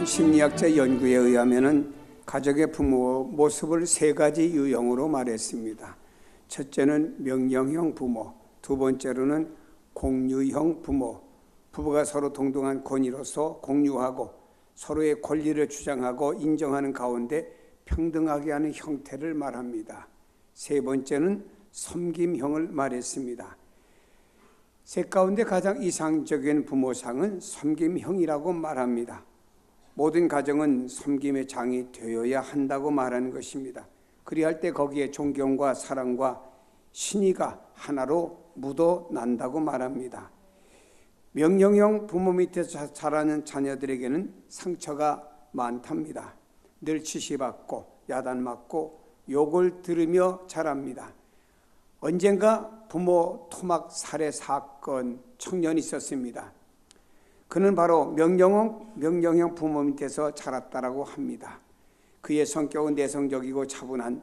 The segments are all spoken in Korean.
한 심리학자 연구에 의하면 가족의 부모 모습을 세 가지 유형으로 말했습니다. 첫째는 명령형 부모, 두 번째로는 공유형 부모, 부부가 서로 동등한 권위로서 공유하고 서로의 권리를 주장하고 인정하는 가운데 평등하게 하는 형태를 말합니다. 세 번째는 섬김형을 말했습니다. 세 가운데 가장 이상적인 부모상은 섬김형이라고 말합니다. 모든 가정은 섬김의 장이 되어야 한다고 말하는 것입니다. 그리할 때 거기에 존경과 사랑과 신의가 하나로 묻어난다고 말합니다. 명령형 부모 밑에서 자라는 자녀들에게는 상처가 많답니다. 늘 지시받고 야단맞고 욕을 들으며 자랍니다. 언젠가 부모 토막 살해 사건 청년이 있었습니다. 그는 바로 명령형 부모 밑에서 자랐다라고 합니다. 그의 성격은 내성적이고 차분한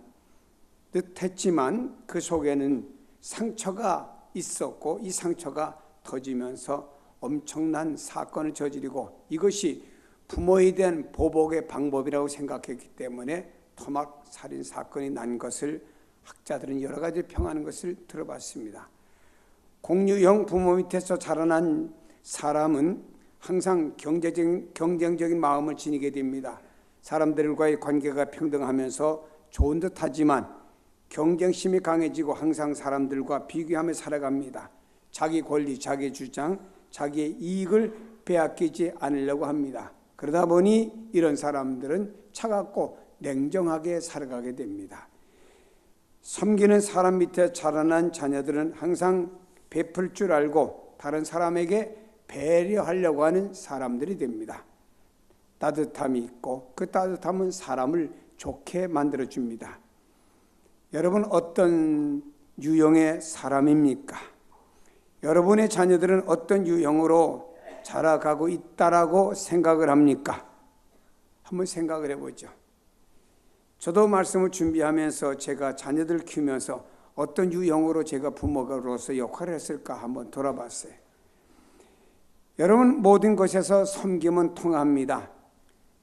듯했지만 그 속에는 상처가 있었고 이 상처가 터지면서 엄청난 사건을 저지르고 이것이 부모에 대한 보복의 방법이라고 생각했기 때문에 토막 살인 사건이 난 것을 학자들은 여러 가지 평하는 것을 들어봤습니다. 공유형 부모 밑에서 자라난 사람은 항상 경쟁적인 마음을 지니게 됩니다. 사람들과의 관계가 평등하면서 좋은 듯하지만 경쟁심이 강해지고 항상 사람들과 비교하며 살아갑니다. 자기 권리, 자기 주장, 자기의 이익을 빼앗기지 않으려고 합니다. 그러다 보니 이런 사람들은 차갑고 냉정하게 살아가게 됩니다. 섬기는 사람 밑에 자라난 자녀들은 항상 베풀 줄 알고 다른 사람에게 배려하려고 하는 사람들이 됩니다. 따뜻함이 있고 그 따뜻함은 사람을 좋게 만들어줍니다. 여러분 어떤 유형의 사람입니까? 여러분의 자녀들은 어떤 유형으로 자라가고 있다라고 생각을 합니까? 한번 생각을 해보죠. 저도 말씀을 준비하면서 제가 자녀들 키우면서 어떤 유형으로 제가 부모로서 역할을 했을까 한번 돌아봤어요. 여러분 모든 것에서 섬김은 통합니다.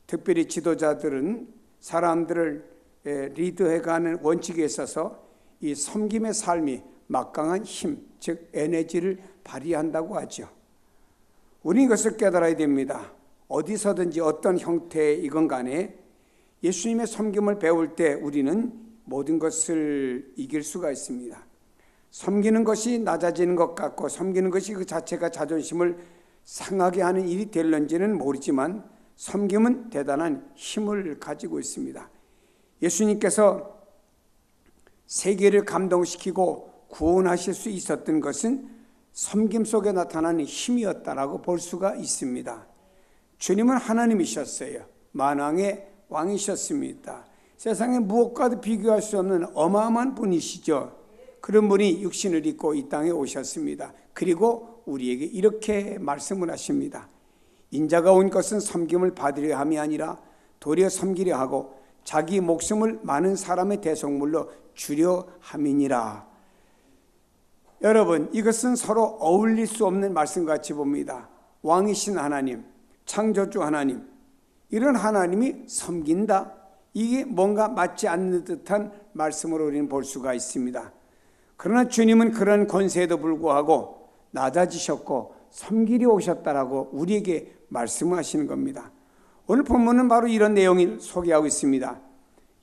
특별히 지도자들은 사람들을 리드해가는 원칙에 있어서 이 섬김의 삶이 막강한 힘, 즉 에너지를 발휘한다고 하죠. 우리는 이것을 깨달아야 됩니다. 어디서든지 어떤 형태이건 간에 예수님의 섬김을 배울 때 우리는 모든 것을 이길 수가 있습니다. 섬기는 것이 낮아지는 것 같고 섬기는 것이 그 자체가 자존심을 상하게 하는 일이 될런지는 모르지만 섬김은 대단한 힘을 가지고 있습니다. 예수님께서 세계를 감동시키고 구원하실 수 있었던 것은 섬김 속에 나타나는 힘이었다라고 볼 수가 있습니다. 주님은 하나님이셨어요. 만왕의 왕이셨습니다. 세상에 무엇과도 비교할 수 없는 어마어마한 분이시죠. 그런 분이 육신을 입고 이 땅에 오셨습니다. 그리고 우리에게 이렇게 말씀을 하십니다. 인자가 온 것은 섬김을 받으려 함이 아니라 도리어 섬기려 하고 자기 목숨을 많은 사람의 대속물로 주려 함이니라. 여러분 이것은 서로 어울릴 수 없는 말씀같이 봅니다. 왕이신 하나님, 창조주 하나님, 이런 하나님이 섬긴다. 이게 뭔가 맞지 않는 듯한 말씀으로 우리는 볼 수가 있습니다. 그러나 주님은 그런 권세에도 불구하고 낮아지셨고 섬기려 오셨다라고 우리에게 말씀하시는 겁니다. 오늘 본문은 바로 이런 내용을 소개하고 있습니다.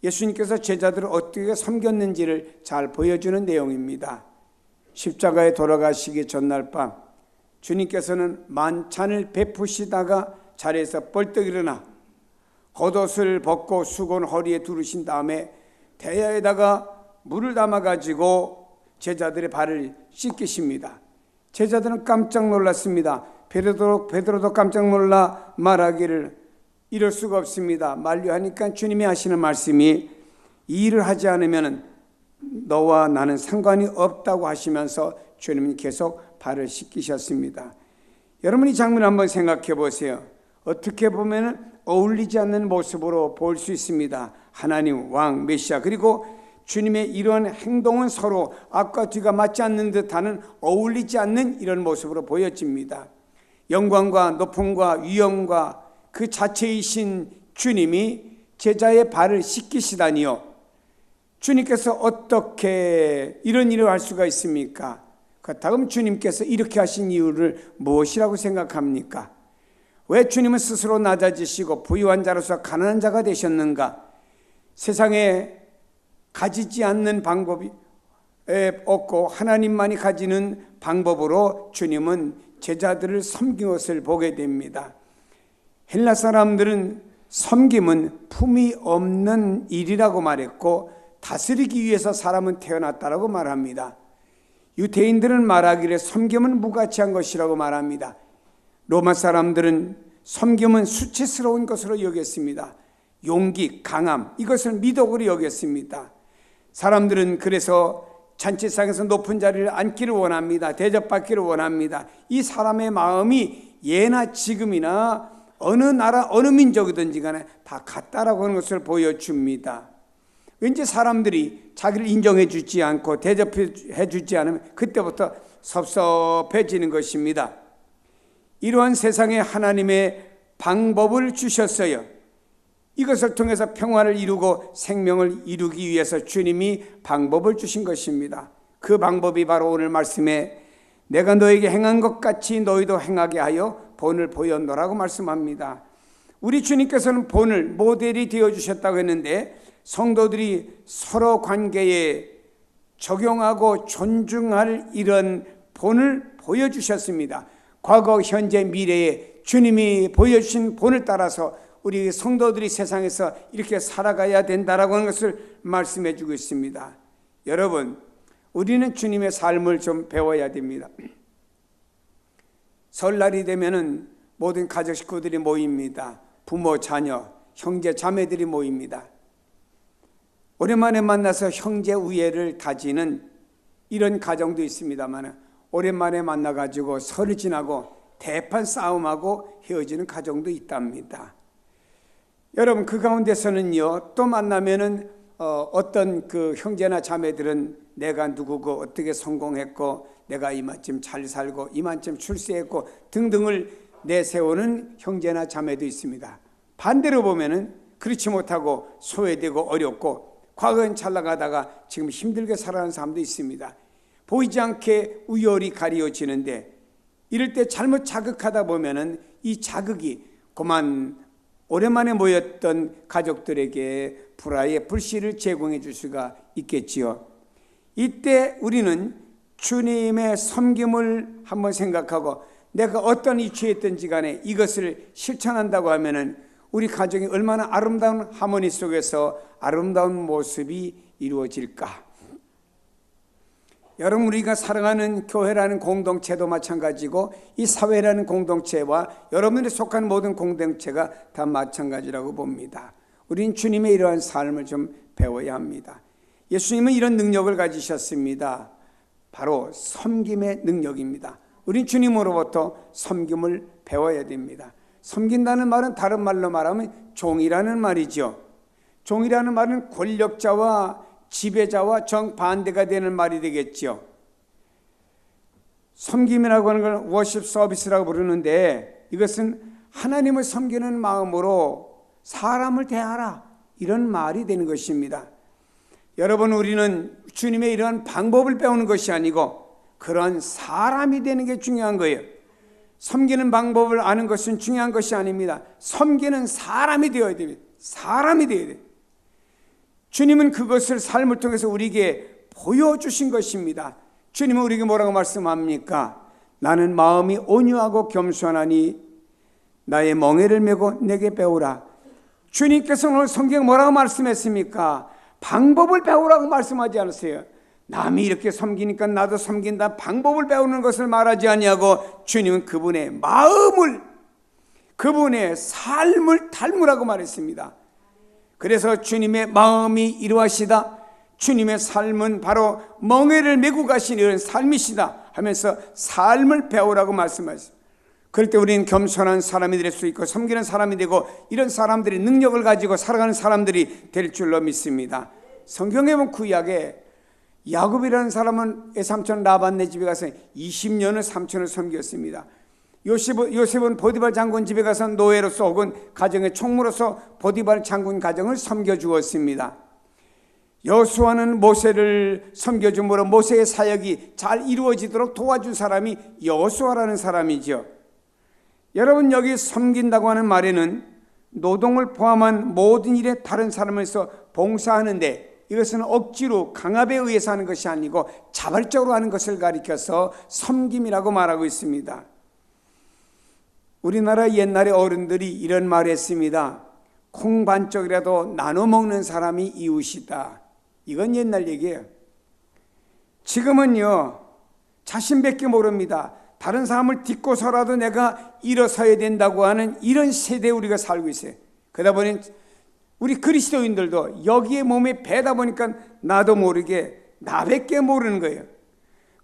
예수님께서 제자들을 어떻게 섬겼는지를 잘 보여주는 내용입니다. 십자가에 돌아가시기 전날 밤 주님께서는 만찬을 베푸시다가 자리에서 벌떡 일어나 겉옷을 벗고 수건 허리에 두르신 다음에 대야에다가 물을 담아가지고 제자들의 발을 씻기십니다. 제자들은 깜짝 놀랐습니다. 베드로도 깜짝 놀라 말하기를 이럴 수가 없습니다. 만류하니까 주님이 하시는 말씀이 이 일을 하지 않으면 너와 나는 상관이 없다고 하시면서 주님은 계속 발을 씻기셨습니다. 여러분 이 장면 한번 생각해 보세요. 어떻게 보면 어울리지 않는 모습으로 볼 수 있습니다. 하나님, 왕, 메시아, 그리고 주님의 이런 행동은 서로 앞과 뒤가 맞지 않는 듯하는 어울리지 않는 이런 모습으로 보여집니다. 영광과 높음과 위엄과 그 자체이신 주님이 제자의 발을 씻기시다니요. 주님께서 어떻게 이런 일을 할 수가 있습니까? 그렇다면 주님께서 이렇게 하신 이유를 무엇이라고 생각합니까? 왜 주님은 스스로 낮아지시고 부유한 자로서 가난한 자가 되셨는가? 세상에 가지지 않는 방법이 없고 하나님만이 가지는 방법으로 주님은 제자들을 섬긴 것을 보게 됩니다. 헬라 사람들은 섬김은 품이 없는 일이라고 말했고 다스리기 위해서 사람은 태어났다라고 말합니다. 유대인들은 말하기를 섬김은 무가치한 것이라고 말합니다. 로마 사람들은 섬김은 수치스러운 것으로 여겼습니다. 용기, 강함, 이것을 미덕으로 여겼습니다. 사람들은 그래서 잔치상에서 높은 자리를 앉기를 원합니다. 대접받기를 원합니다. 이 사람의 마음이 예나 지금이나 어느 나라 어느 민족이든지 간에 다 같다라고 하는 것을 보여줍니다. 왠지 사람들이 자기를 인정해 주지 않고 대접해 주지 않으면 그때부터 섭섭해지는 것입니다. 이러한 세상에 하나님의 방법을 주셨어요. 이것을 통해서 평화를 이루고 생명을 이루기 위해서 주님이 방법을 주신 것입니다. 그 방법이 바로 오늘 말씀에 내가 너에게 행한 것 같이 너희도 행하게 하여 본을 보였노라고 말씀합니다. 우리 주님께서는 본을 모델이 되어주셨다고 했는데 성도들이 서로 관계에 적용하고 존중할 이런 본을 보여주셨습니다. 과거, 현재, 미래에 주님이 보여주신 본을 따라서 우리 성도들이 세상에서 이렇게 살아가야 된다라고 하는 것을 말씀해 주고 있습니다. 여러분, 우리는 주님의 삶을 좀 배워야 됩니다. 설날이 되면은 모든 가족 식구들이 모입니다. 부모, 자녀, 형제, 자매들이 모입니다. 오랜만에 만나서 형제 우애를 다지는 이런 가정도 있습니다만 오랜만에 만나가지고 설을 지나고 대판 싸움하고 헤어지는 가정도 있답니다. 여러분, 그 가운데서는요, 또 만나면은 어떤 그 형제나 자매들은 내가 누구고 어떻게 성공했고 내가 이만큼 잘 살고 이만큼 출세했고 등등을 내세우는 형제나 자매도 있습니다. 반대로 보면은 그렇지 못하고 소외되고 어렵고 과거엔 잘 나가다가 지금 힘들게 살아가는 사람도 있습니다. 보이지 않게 우열이 가려지는데 이럴 때 잘못 자극하다 보면은 이 자극이 그만 오랜만에 모였던 가족들에게 불화의 불씨를 제공해 줄 수가 있겠지요. 이때 우리는 주님의 섬김을 한번 생각하고 내가 어떤 위치에 있든지 간에 이것을 실천한다고 하면은 우리 가정이 얼마나 아름다운 하모니 속에서 아름다운 모습이 이루어질까? 여러분, 우리가 사랑하는 교회라는 공동체도 마찬가지고 이 사회라는 공동체와 여러분들이 속한 모든 공동체가 다 마찬가지라고 봅니다. 우린 주님의 이러한 삶을 좀 배워야 합니다. 예수님은 이런 능력을 가지셨습니다. 바로 섬김의 능력입니다. 우린 주님으로부터 섬김을 배워야 됩니다. 섬긴다는 말은 다른 말로 말하면 종이라는 말이죠. 종이라는 말은 권력자와 지배자와 정반대가 되는 말이 되겠죠. 섬김이라고 하는 걸 워십 서비스라고 부르는데 이것은 하나님을 섬기는 마음으로 사람을 대하라, 이런 말이 되는 것입니다. 여러분, 우리는 주님의 이러한 방법을 배우는 것이 아니고 그런 사람이 되는 게 중요한 거예요. 섬기는 방법을 아는 것은 중요한 것이 아닙니다. 섬기는 사람이 되어야 됩니다. 사람이 되어야 돼요. 주님은 그것을 삶을 통해서 우리에게 보여주신 것입니다. 주님은 우리에게 뭐라고 말씀합니까? 나는 마음이 온유하고 겸손하니 나의 멍에를 메고 내게 배우라. 주님께서 오늘 성경에 뭐라고 말씀했습니까? 방법을 배우라고 말씀하지 않으세요. 남이 이렇게 섬기니까 나도 섬긴다, 방법을 배우는 것을 말하지 아니하고 주님은 그분의 마음을, 그분의 삶을 닮으라고 말했습니다. 그래서 주님의 마음이 이러하시다, 주님의 삶은 바로 멍에를 메고 가신 이런 삶이시다 하면서 삶을 배우라고 말씀하셨습니다. 그럴 때 우리는 겸손한 사람이 될 수 있고 섬기는 사람이 되고 이런 사람들이 능력을 가지고 살아가는 사람들이 될 줄로 믿습니다. 성경에 보면 구약에 야곱이라는 사람은 외삼촌 라반네 집에 가서 20년을 삼촌을 섬겼습니다. 요셉은 보디발 장군 집에 가서 노예로서 혹은 가정의 총무로서 보디발 장군 가정을 섬겨주었습니다. 여호수아는 모세를 섬겨줌으로 모세의 사역이 잘 이루어지도록 도와준 사람이 여호수아라는 사람이죠. 여러분, 여기 섬긴다고 하는 말에는 노동을 포함한 모든 일에 다른 사람을 서 봉사하는데, 이것은 억지로 강압에 의해서 하는 것이 아니고 자발적으로 하는 것을 가리켜서 섬김이라고 말하고 있습니다. 우리나라 옛날의 어른들이 이런 말을 했습니다. 콩 반쪽이라도 나눠 먹는 사람이 이웃이다. 이건 옛날 얘기예요. 지금은요, 자신밖에 모릅니다. 다른 사람을 딛고서라도 내가 일어서야 된다고 하는 이런 세대에 우리가 살고 있어요. 그러다 보니 우리 그리스도인들도 여기에 몸에 배다 보니까 나도 모르게 나밖에 모르는 거예요.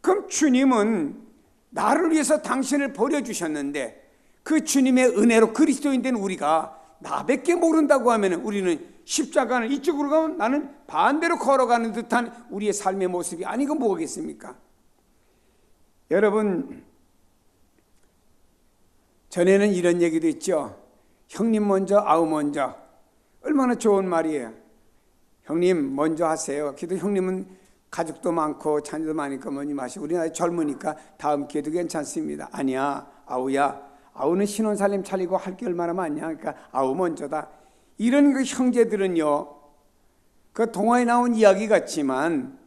그럼 주님은 나를 위해서 당신을 버려주셨는데, 그 주님의 은혜로 그리스도인 된 우리가 나밖에 모른다고 하면 우리는 십자가는 이쪽으로 가면 나는 반대로 걸어가는 듯한 우리의 삶의 모습이 아니고 뭐겠습니까? 여러분, 전에는 이런 얘기도 있죠. 형님 먼저 아우 먼저. 얼마나 좋은 말이에요. 형님 먼저 하세요. 기도 형님은 가족도 많고 자녀도 많으니까 먼저 마시고, 우리는 아직 젊으니까 다음 기회도 괜찮습니다. 아니야, 아우야, 아우는 신혼살림 차리고 할 게 얼마나 많냐. 그러니까 아우 먼저다. 이런 그 형제들은요, 그 동화에 나온 이야기 같지만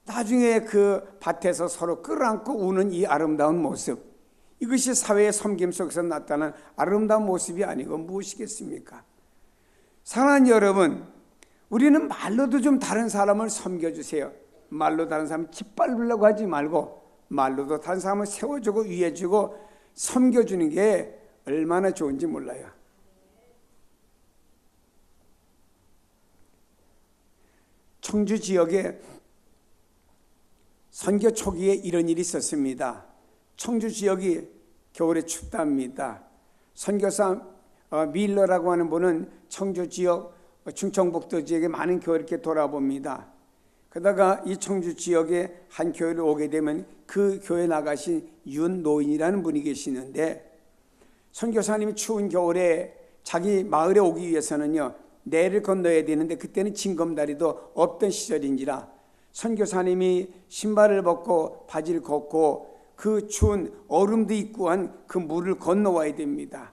나중에 그 밭에서 서로 끌어안고 우는 이 아름다운 모습, 이것이 사회의 섬김 속에서 나타난 아름다운 모습이 아니고 무엇이겠습니까? 사랑하는 여러분, 우리는 말로도 좀 다른 사람을 섬겨주세요. 말로 다른 사람을 짓밟으려고 하지 말고 말로도 다른 사람을 세워주고 위해주고 섬겨주는 게 얼마나 좋은지 몰라요. 청주 지역에 선교 초기에 이런 일이 있었습니다. 청주 지역이 겨울에 춥답니다. 선교사 밀러라고 하는 분은 청주 지역, 충청북도 지역에 많은 교회를 이렇게 돌아봅니다. 그러다가 이 청주 지역에 한 교회를 오게 되면 그 교회 나가신 윤노인이라는 분이 계시는데, 선교사님이 추운 겨울에 자기 마을에 오기 위해서는요, 내를 건너야 되는데 그때는 징검다리도 없던 시절인지라 선교사님이 신발을 벗고 바지를 걷고 그 추운 얼음도 있고 한 그 물을 건너와야 됩니다.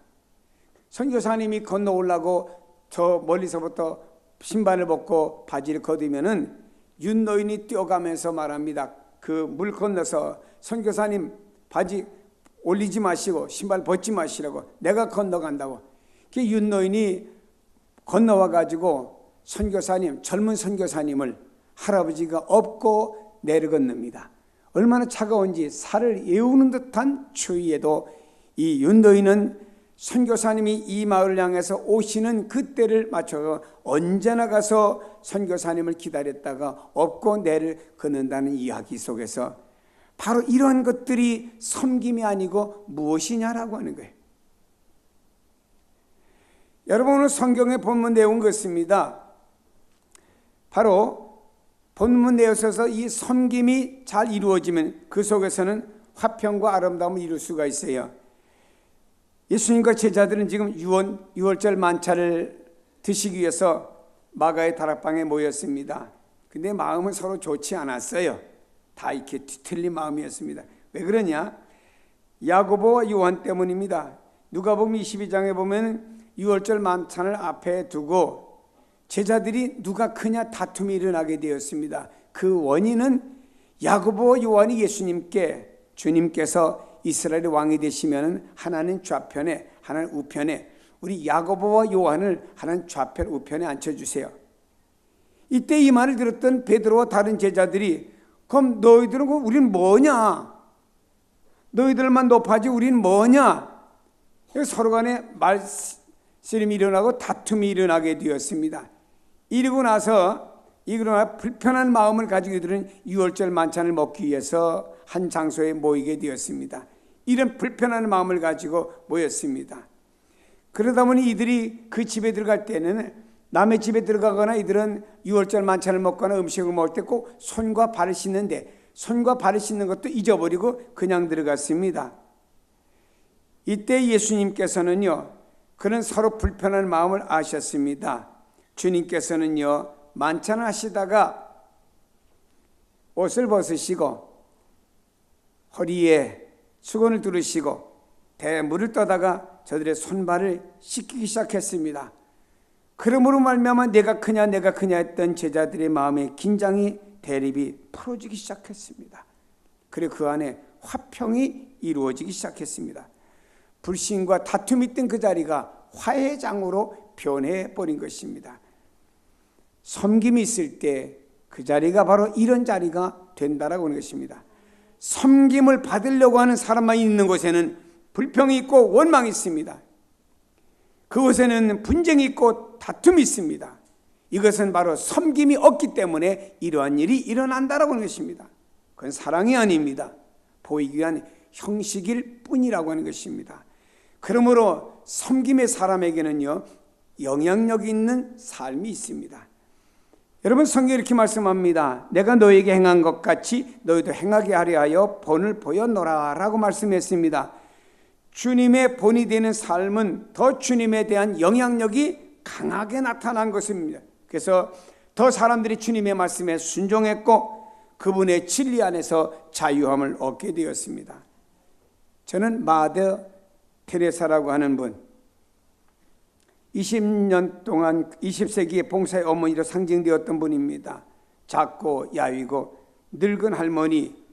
선교사님이 건너오려고 저 멀리서부터 신발을 벗고 바지를 걷으면은 윤노인이 뛰어가면서 말합니다. 그 물 건너서 선교사님 바지 올리지 마시고 신발 벗지 마시라고, 내가 건너간다고. 그 윤노인이 건너와 가지고 선교사님, 젊은 선교사님을 할아버지가 업고 내려 건넙니다. 얼마나 차가운지 살을 예우는 듯한 추위에도 이 윤노인은 선교사님이 이 마을을 향해서 오시는 그때를 맞춰서 언제나 가서 선교사님을 기다렸다가 업고 내를 걷는다는 이야기 속에서 바로 이러한 것들이 섬김이 아니고 무엇이냐라고 하는 거예요. 여러분, 오늘 성경의 본문 내용은 그렇습니다. 바로 본문 내용에서 이 섬김이 잘 이루어지면 그 속에서는 화평과 아름다움을 이룰 수가 있어요. 예수님과 제자들은 지금 유월절 만찬을 드시기 위해서 마가의 다락방에 모였습니다. 근데 마음은 서로 좋지 않았어요. 다 이렇게 뒤틀린 마음이었습니다. 왜 그러냐? 야고보와 요한 때문입니다. 누가복음 22장에 보면 유월절 만찬을 앞에 두고 제자들이 누가 크냐 다툼이 일어나게 되었습니다. 그 원인은 야고보와 요한이 예수님께, 주님께서 이스라엘의 왕이 되시면 하나는 좌편에 하나는 우편에, 우리 야고보와 요한을 하나는 좌편 우편에 앉혀주세요. 이때 이 말을 들었던 베드로와 다른 제자들이, 그럼 너희들은 우린 뭐냐? 너희들만 높아지 우린 뭐냐? 서로 간에 말씀이 일어나고 다툼이 일어나게 되었습니다. 이러고 나서 불편한 마음을 가지고 이들은 유월절 만찬을 먹기 위해서 한 장소에 모이게 되었습니다. 이런 불편한 마음을 가지고 모였습니다. 그러다 보니 이들이 그 집에 들어갈 때는, 남의 집에 들어가거나 이들은 유월절 만찬을 먹거나 음식을 먹을 때 꼭 손과 발을 씻는데, 손과 발을 씻는 것도 잊어버리고 그냥 들어갔습니다. 이때 예수님께서는요, 그런 서로 불편한 마음을 아셨습니다. 주님께서는요, 만찬하시다가 옷을 벗으시고 허리에 수건을 두르시고 대물을 떠다가 저들의 손발을 씻기기 시작했습니다. 그러므로 말미암아 내가 크냐 했던 제자들의 마음의 긴장이 대립이 풀어지기 시작했습니다. 그리고 그 안에 화평이 이루어지기 시작했습니다. 불신과 다툼이 있던 그 자리가 화해장으로 변해버린 것입니다. 섬김이 있을 때 그 자리가 바로 이런 자리가 된다라고 하는 것입니다. 섬김을 받으려고 하는 사람만 있는 곳에는 불평이 있고 원망이 있습니다. 그곳에는 분쟁이 있고 다툼이 있습니다. 이것은 바로 섬김이 없기 때문에 이러한 일이 일어난다라고 하는 것입니다. 그건 사랑이 아닙니다. 보이기 위한 형식일 뿐이라고 하는 것입니다. 그러므로 섬김의 사람에게는요, 영향력 있는 삶이 있습니다. 여러분, 성경이 이렇게 말씀합니다. 내가 너에게 행한 것 같이 너희도 행하게 하려 하여 본을 보여노라 라고 말씀했습니다. 주님의 본이 되는 삶은 더 주님에 대한 영향력이 강하게 나타난 것입니다. 그래서 더 사람들이 주님의 말씀에 순종했고 그분의 진리 안에서 자유함을 얻게 되었습니다. 저는 마더 테레사라고 하는 분, 20년 동안 20세기의 봉사의 어머니로 상징되었던 분입니다. 작고 야위고 늙은 할머니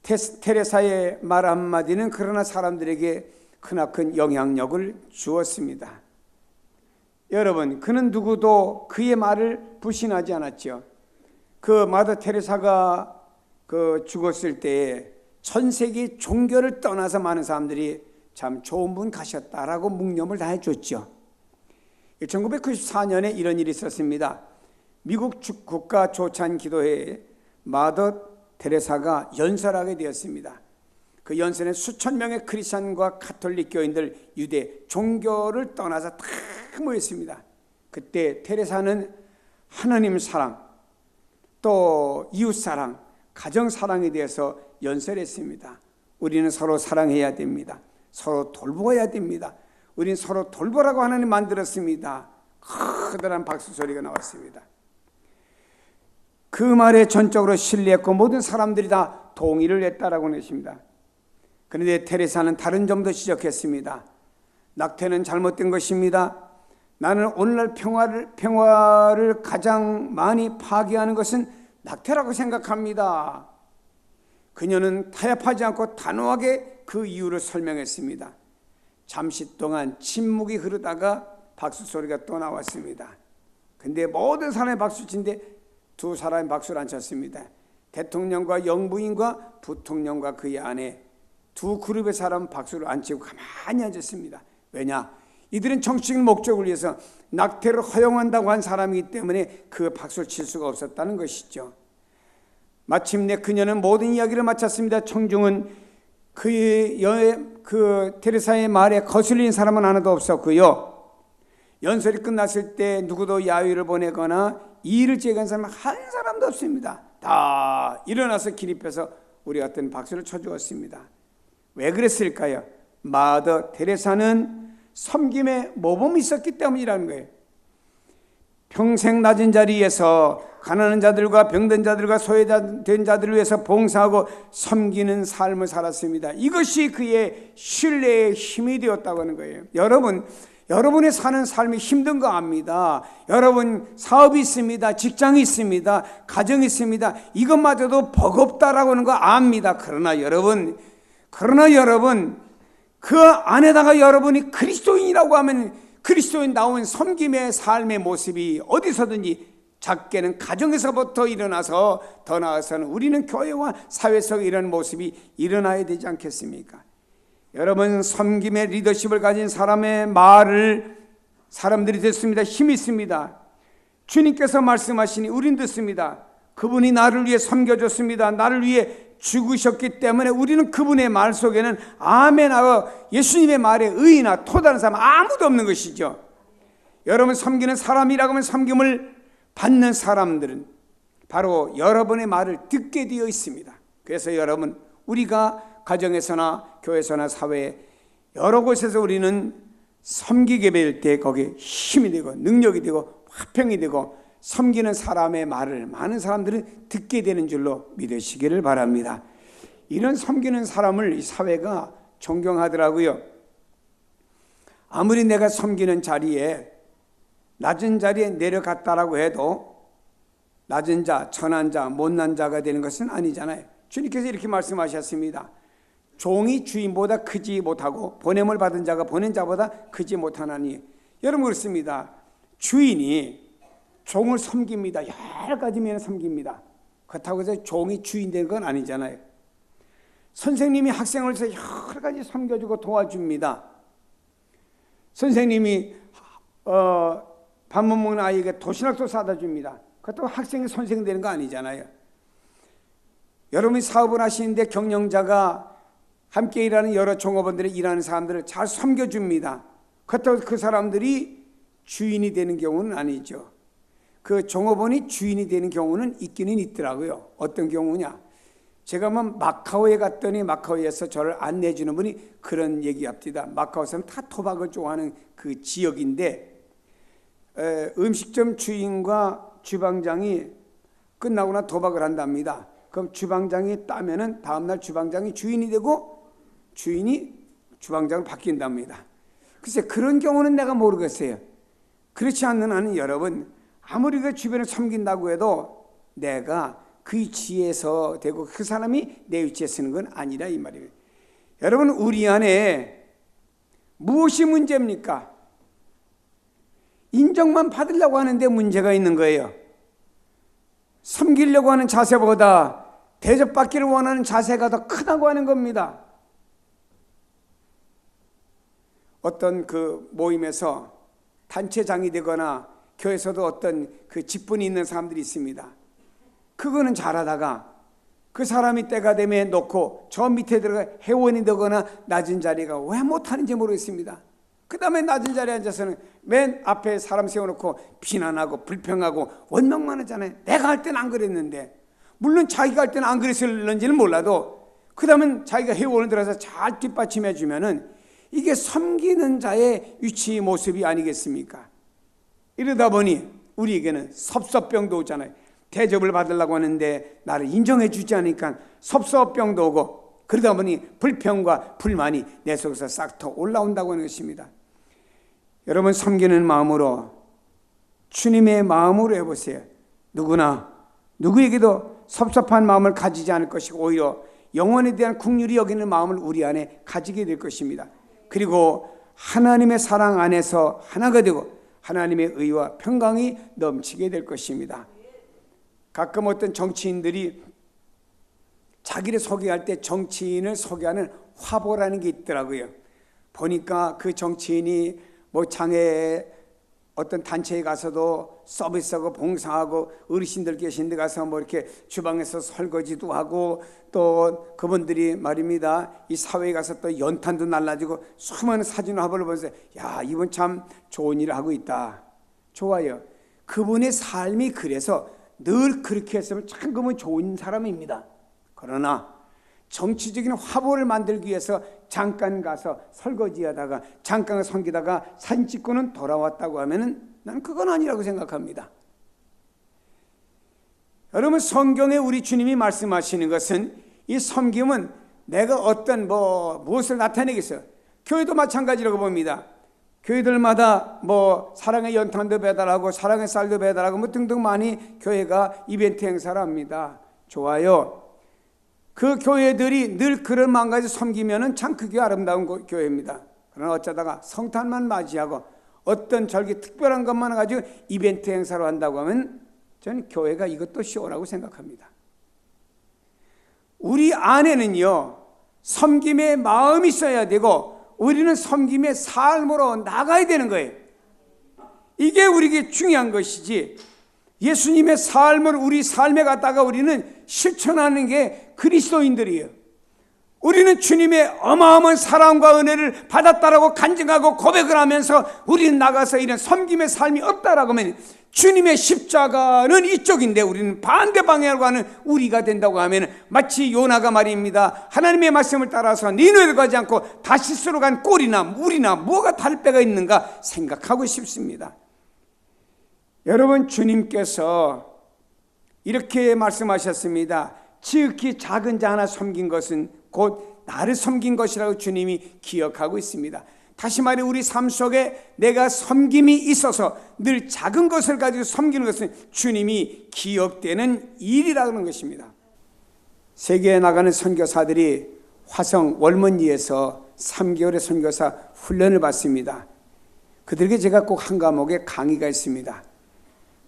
테레사의 말 한마디는 그러나 사람들에게 크나큰 영향력을 주었습니다. 여러분, 그는 누구도 그의 말을 불신하지 않았죠. 그 마더 테레사가 죽었을 때에 전 세계 종교를 떠나서 많은 사람들이 참 좋은 분 가셨다라고 묵념을 다 해줬죠. 1994년에 이런 일이 있었습니다. 미국 국가 조찬 기도회에 마더 테레사가 연설하게 되었습니다. 그 연설에 수천 명의 크리스찬과 가톨릭 교인들, 유대 종교를 떠나서 다 모였습니다. 그때 테레사는 하나님 사랑, 또 이웃 사랑, 가정 사랑에 대해서 연설했습니다. 우리는 서로 사랑해야 됩니다. 서로 돌보아야 됩니다. 우리는 서로 돌보라고 하나님 만들었습니다. 커다란 박수 소리가 나왔습니다. 그 말에 전적으로 신뢰했고 모든 사람들이 다 동의를 했다라고 하는 것입니다. 그런데 테레사는 다른 점도 지적했습니다. 낙태는 잘못된 것입니다. 나는 오늘날 평화를 가장 많이 파괴하는 것은 낙태라고 생각합니다. 그녀는 타협하지 않고 단호하게 그 이유를 설명했습니다. 잠시 동안 침묵이 흐르다가 박수 소리가 또 나왔습니다. 근데 모든 사람이 박수치는데 두 사람이 박수를 안 쳤습니다. 대통령과 영부인과 부통령과 그의 아내 두 그룹의 사람 박수를 안 치고 가만히 앉았습니다. 왜냐? 이들은 정치적 목적을 위해서 낙태를 허용한다고 한 사람이기 때문에 그 박수를 칠 수가 없었다는 것이죠. 마침내 그녀는 모든 이야기를 마쳤습니다. 청중은 그 테레사의 말에 거슬린 사람은 하나도 없었고요. 연설이 끝났을 때 누구도 야유를 보내거나 이의를 제기한 사람은 한 사람도 없습니다. 다 일어나서 기립해서 우리 같은 박수를 쳐주었습니다. 왜 그랬을까요? 마더 테레사는 섬김의 모범이 있었기 때문이라는 거예요. 평생 낮은 자리에서 가난한 자들과 병든 자들과 소외된 자들을 위해서 봉사하고 섬기는 삶을 살았습니다. 이것이 그의 신뢰의 힘이 되었다고 하는 거예요. 여러분이 사는 삶이 힘든 거 압니다. 여러분 사업이 있습니다. 직장이 있습니다. 가정이 있습니다. 이것마저도 버겁다라고 하는 거 압니다. 그러나 여러분 그 안에다가 여러분이 그리스도인이라고 하면 그리스도인 나온 섬김의 삶의 모습이 어디서든지 작게는 가정에서부터 일어나서 더 나아가서는 우리는 교회와 사회 속에 이런 모습이 일어나야 되지 않겠습니까? 여러분 섬김의 리더십을 가진 사람의 말을 사람들이 듣습니다. 힘이 있습니다. 주님께서 말씀하시니 우린 듣습니다. 그분이 나를 위해 섬겨줬습니다. 나를 위해 죽으셨기 때문에 우리는 그분의 말 속에는 아멘하고 예수님의 말에 의의나 토다는 사람 아무도 없는 것이죠. 여러분 섬기는 사람이라고 하면 섬김을 받는 사람들은 바로 여러분의 말을 듣게 되어 있습니다. 그래서 여러분 우리가 가정에서나 교회에서나 사회에 여러 곳에서 우리는 섬기게 될 때 거기에 힘이 되고 능력이 되고 화평이 되고 섬기는 사람의 말을 많은 사람들은 듣게 되는 줄로 믿으시기를 바랍니다. 이런 섬기는 사람을 이 사회가 존경하더라고요. 아무리 내가 섬기는 자리에 낮은 자리에 내려갔다라고 해도 낮은 자, 천한 자, 못난 자가 되는 것은 아니잖아요. 주님께서 이렇게 말씀하셨습니다. 종이 주인보다 크지 못하고 보냄을 받은 자가 보낸 자보다 크지 못하나니. 여러분 그렇습니다. 주인이 종을 섬깁니다. 여러 가지 면에 섬깁니다. 그렇다고 해서 종이 주인 되는 건 아니잖아요. 선생님이 학생을 위해서 여러 가지 섬겨주고 도와줍니다. 선생님이 밥 못 먹는 아이에게 도시락도 사다 줍니다. 그것도 학생이 선생 되는 거 아니잖아요. 여러분이 사업을 하시는데 경영자가 함께 일하는 여러 종업원들이 일하는 사람들을 잘 섬겨줍니다. 그렇다고 그 사람들이 주인이 되는 경우는 아니죠. 그 종업원이 주인이 되는 경우는 있기는 있더라고요. 어떤 경우냐? 제가 마카오에 갔더니 마카오에서 저를 안내해 주는 분이 그런 얘기합니다. 마카오에서는 다 토박을 좋아하는 그 지역인데 음식점 주인과 주방장이 끝나고나 도박을 한답니다. 그럼 주방장이 따면은 다음날 주방장이 주인이 되고 주인이 주방장으로 바뀐답니다. 글쎄 그런 경우는 내가 모르겠어요. 그렇지 않는 한은 여러분 아무리 그 주변을 섬긴다고 해도 내가 그 위치에서 되고 그 사람이 내 위치에 서는 건 아니라 이 말이에요. 여러분 우리 안에 무엇이 문제입니까? 인정만 받으려고 하는데 문제가 있는 거예요. 섬기려고 하는 자세보다 대접받기를 원하는 자세가 더 크다고 하는 겁니다. 어떤 그 모임에서 단체장이 되거나 교회에서도 어떤 그 직분이 있는 사람들이 있습니다. 그거는 잘하다가 그 사람이 때가 되면 놓고 저 밑에 들어가 회원이 되거나 낮은 자리가 왜 못하는지 모르겠습니다. 그 다음에 낮은 자리에 앉아서는 맨 앞에 사람 세워놓고 비난하고 불평하고 원망만 하잖아요. 내가 할 때는 안 그랬는데. 물론 자기가 할 때는 안 그랬을는지는 몰라도 그 다음에 자기가 회원을 들어서 잘 뒷받침해 주면은 이게 섬기는 자의 위치 모습이 아니겠습니까? 이러다 보니 우리에게는 섭섭병도 오잖아요. 대접을 받으려고 하는데 나를 인정해 주지 않으니까 섭섭병도 오고 그러다 보니 불평과 불만이 내 속에서 싹 터 올라온다고 하는 것입니다. 여러분 섬기는 마음으로 주님의 마음으로 해보세요. 누구나 누구에게도 섭섭한 마음을 가지지 않을 것이고 오히려 영혼에 대한 긍휼히 여기는 마음을 우리 안에 가지게 될 것입니다. 그리고 하나님의 사랑 안에서 하나가 되고 하나님의 의와 평강이 넘치게 될 것입니다. 가끔 어떤 정치인들이 자기를 소개할 때 정치인을 소개하는 화보라는 게 있더라고요. 보니까 그 정치인이 장애에 어떤 단체에 가서도 서비스하고 봉사하고 어르신들 계신 데 가서 이렇게 주방에서 설거지도 하고 또 그분들이 말입니다. 이 사회에 가서 또 연탄도 날라주고 수많은 사진 화보를 보면서 야 이분 참 좋은 일을 하고 있다. 좋아요. 그분의 삶이 그래서 늘 그렇게 했으면 참 그분 좋은 사람입니다. 그러나 정치적인 화보를 만들기 위해서 잠깐 가서 설거지하다가 잠깐 섬기다가 사진 찍고는 돌아왔다고 하면은 나는 그건 아니라고 생각합니다. 여러분 성경에 우리 주님이 말씀하시는 것은 이 섬김은 내가 어떤 무엇을 나타내겠어요. 교회도 마찬가지라고 봅니다. 교회들마다 사랑의 연탄도 배달하고 사랑의 쌀도 배달하고 등등 많이 교회가 이벤트 행사를 합니다. 좋아요. 그 교회들이 늘 그런 마음가지고 섬기면은 참 그게 아름다운 교회입니다. 그러나 어쩌다가 성탄만 맞이하고 어떤 절기 특별한 것만 가지고 이벤트 행사로 한다고 하면 저는 교회가 이것도 쇼라고 생각합니다. 우리 안에는요 섬김의 마음이 있어야 되고 우리는 섬김의 삶으로 나가야 되는 거예요. 이게 우리에게 중요한 것이지 예수님의 삶을 우리 삶에 갖다가 우리는 실천하는 게 그리스도인들이에요. 우리는 주님의 어마어마한 사랑과 은혜를 받았다라고 간증하고 고백을 하면서 우리는 나가서 이런 섬김의 삶이 없다라고 하면, 주님의 십자가는 이쪽인데 우리는 반대 방향으로 가는 우리가 된다고 하면, 마치 요나가 말입니다, 하나님의 말씀을 따라서 니느웨로 가지 않고 다시스로 간 꼴이나 물이나 뭐가 다를 바가 있는가 생각하고 싶습니다. 여러분, 주님께서 이렇게 말씀하셨습니다. 지극히 작은 자 하나 섬긴 것은 곧 나를 섬긴 것이라고 주님이 기억하고 있습니다. 다시 말해, 우리 삶 속에 내가 섬김이 있어서 늘 작은 것을 가지고 섬기는 것은 주님이 기억되는 일이라는 것입니다. 세계에 나가는 선교사들이 화성 월먼리에서 3개월의 선교사 훈련을 받습니다. 그들에게 제가 꼭 한 과목에 강의가 있습니다.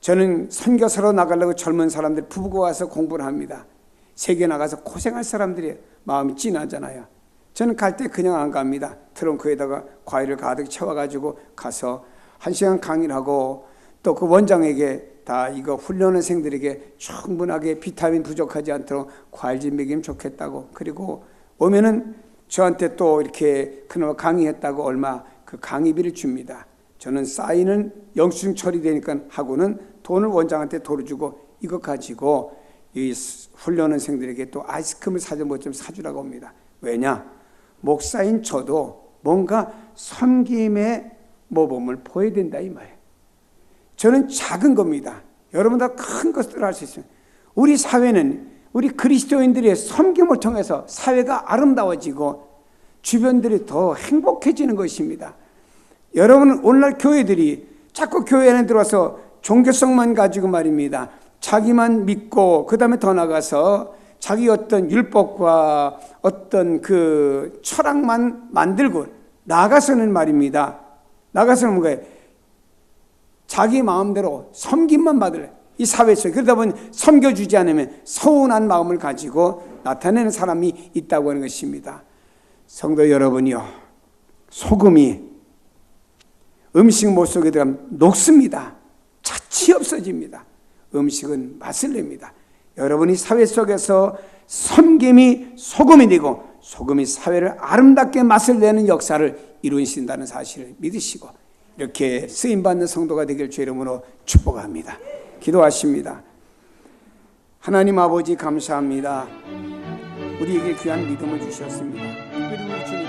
저는 선교사로 나가려고 젊은 사람들 부부가 와서 공부를 합니다. 세계에 나가서 고생할 사람들이 마음이 찐하잖아요. 저는 갈 때 그냥 안 갑니다. 트렁크에다가 과일을 가득 채워가지고 가서 1시간 강의를 하고, 또 그 원장에게 다 이거 훈련생들에게 충분하게 비타민 부족하지 않도록 과일 좀 먹이면 좋겠다고, 그리고 오면은 저한테 또 이렇게 그나마 강의했다고 얼마 그 강의비를 줍니다. 저는 사인은 영수증 처리되니까 하고는 돈을 원장한테 돌려주고, 이거 가지고 이 훈련생들에게 또 아이스크림을 사줘 뭐 좀 사주라고 합니다. 왜냐? 목사인 저도 뭔가 섬김의 모범을 보여야 된다 이 말이에요. 저는 작은 겁니다. 여러분 다 큰 것들을 할 수 있어요. 우리 사회는 우리 그리스도인들의 섬김을 통해서 사회가 아름다워지고 주변들이 더 행복해지는 것입니다. 여러분, 오늘날 교회들이 자꾸 교회 안에 들어와서 종교성만 가지고 말입니다, 자기만 믿고 그 다음에 더 나가서 자기 어떤 율법과 어떤 그 철학만 만들고 나가서는 말입니다, 나가서는 뭐예요? 자기 마음대로 섬김만 받을 이 사회 속에, 그러다 보니 섬겨주지 않으면 서운한 마음을 가지고 나타내는 사람이 있다고 하는 것입니다. 성도 여러분이요, 소금이 음식 못 속에 들어가면 녹습니다. 자취 없어집니다. 음식은 맛을 냅니다. 여러분이 사회 속에서 섬김이 소금이 되고 소금이 사회를 아름답게 맛을 내는 역사를 이루신다는 사실을 믿으시고, 이렇게 쓰임받는 성도가 되길 주 이름으로 축복합니다. 기도하십니다. 하나님 아버지, 감사합니다. 우리에게 귀한 믿음을 주셨습니다. 특별히 우리 주님